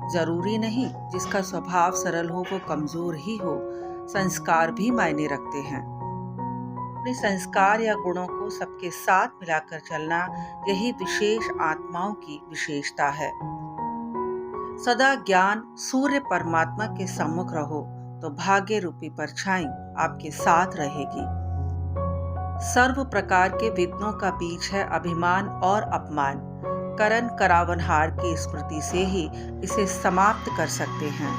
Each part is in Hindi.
जरूरी नहीं जिसका स्वभाव सरल हो वो कमजोर ही हो। संस्कार भी मायने रखते हैं। अपने संस्कार या गुणों को सबके साथ मिलाकर चलना, यही विशेष आत्माओं की विशेषता है। सदा ज्ञान सूर्य परमात्मा के सम्मुख रहो तो भाग्य रूपी परछाई आपके साथ रहेगी। सर्व प्रकार के विघ्नों का बीज है अभिमान और अपमान। करण करावनहार की स्मृति से ही इसे समाप्त कर सकते हैं।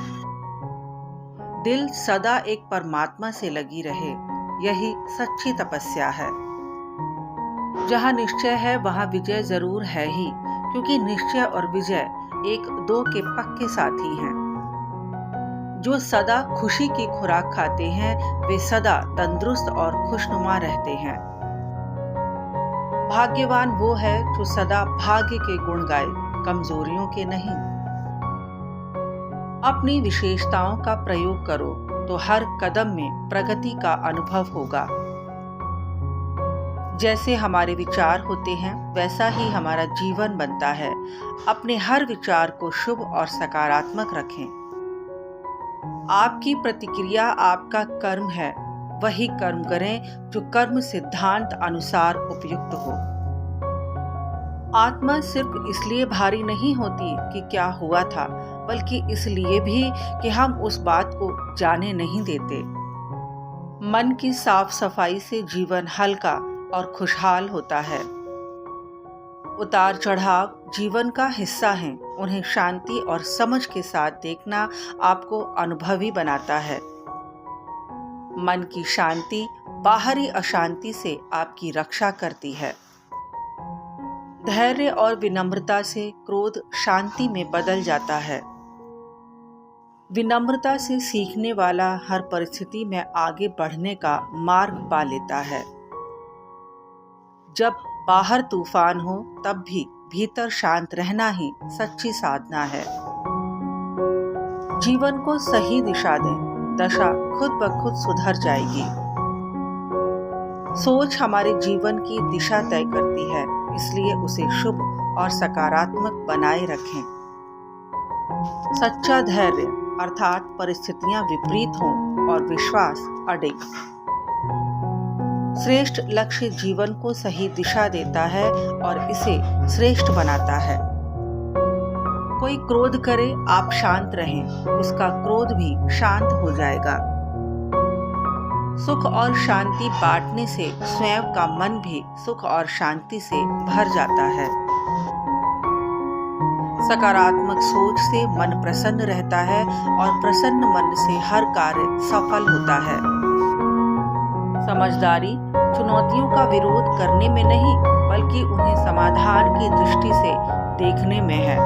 दिल सदा एक परमात्मा से लगी रहे, यही सच्ची तपस्या है। जहाँ निश्चय है वहाँ विजय जरूर है ही, क्योंकि निश्चय और विजय एक दो के पक्के साथी हैं। जो सदा खुशी की खुराक खाते हैं वे सदा तंदुरुस्त और खुशनुमा रहते हैं। भाग्यवान वो है जो सदा भाग्य के गुण गाए, कमजोरियों के नहीं। अपनी विशेषताओं का प्रयोग करो तो हर कदम में प्रगति का अनुभव होगा। जैसे हमारे विचार होते हैं वैसा ही हमारा जीवन बनता है। अपने हर विचार को शुभ और सकारात्मक रखें। आपकी प्रतिक्रिया आपका कर्म है, वही कर्म करें जो कर्म सिद्धांत अनुसार उपयुक्त हो। आत्मा सिर्फ इसलिए भारी नहीं होती कि क्या हुआ था, बल्कि इसलिए भी कि हम उस बात को जाने नहीं देते। मन की साफ सफाई से जीवन हल्का और खुशहाल होता है। उतार चढ़ाव जीवन का हिस्सा हैं, उन्हें शांति और समझ के साथ देखना आपको अनुभवी बनाता है। मन की शांति बाहरी अशांति से आपकी रक्षा करती है। धैर्य और विनम्रता से क्रोध शांति में बदल जाता है। विनम्रता से सीखने वाला हर परिस्थिति में आगे बढ़ने का मार्ग पा लेता है। जब बाहर तूफान हो तब भी भीतर शांत रहना ही सच्ची साधना है। जीवन को सही दिशा दें, दशा खुद ब खुद सुधर जाएगी। सोच हमारे जीवन की दिशा तय करती है, इसलिए उसे शुभ और सकारात्मक बनाए रखें। सच्चा धैर्य अर्थात परिस्थितियां विपरीत हों और विश्वास अडिग। श्रेष्ठ लक्ष्य जीवन को सही दिशा देता है और इसे श्रेष्ठ बनाता है। कोई क्रोध करे आप शांत रहें, उसका क्रोध भी शांत हो जाएगा। सुख और शांति बांटने से स्वयं का मन भी सुख और शांति से भर जाता है। सकारात्मक सोच से मन प्रसन्न रहता है और प्रसन्न मन से हर कार्य सफल होता है। समझदारी चुनौतियों का विरोध करने में नहीं, बल्कि उन्हें समाधान की दृष्टि से देखने में है।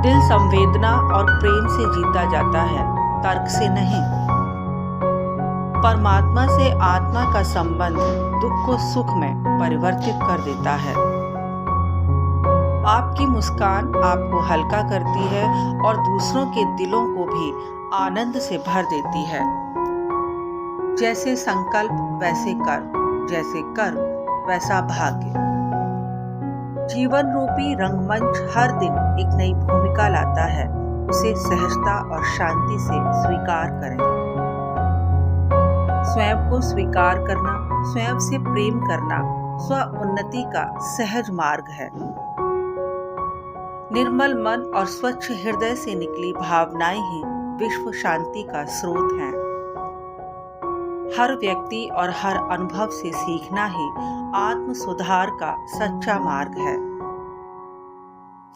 दिल संवेदना और प्रेम से जीता जाता है, तर्क से नहीं। परमात्मा से आत्मा का संबंध दुख को सुख में परिवर्तित कर देता है। आपकी मुस्कान आपको हल्का करती है और दूसरों के दिलों को भी आनंद से भर देती है। जैसे संकल्प वैसे कर्म, जैसे कर्म वैसा भाग्य। जीवन रूपी रंगमंच हर दिन एक नई भूमिका लाता है, उसे सहजता और शांति से स्वीकार करें। स्वयं को स्वीकार करना, स्वयं से प्रेम करना स्व उन्नति का सहज मार्ग है। निर्मल मन और स्वच्छ हृदय से निकली भावनाएं ही विश्व शांति का स्रोत हैं। हर व्यक्ति और हर अनुभव से सीखना ही आत्म सुधार का सच्चा मार्ग है।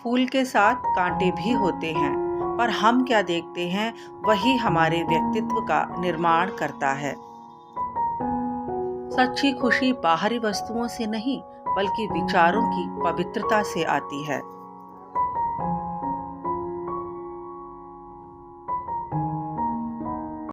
फूल के साथ कांटे भी होते हैं, पर हम क्या देखते हैं वही हमारे व्यक्तित्व का निर्माण करता है। सच्ची खुशी बाहरी वस्तुओं से नहीं, बल्कि विचारों की पवित्रता से आती है।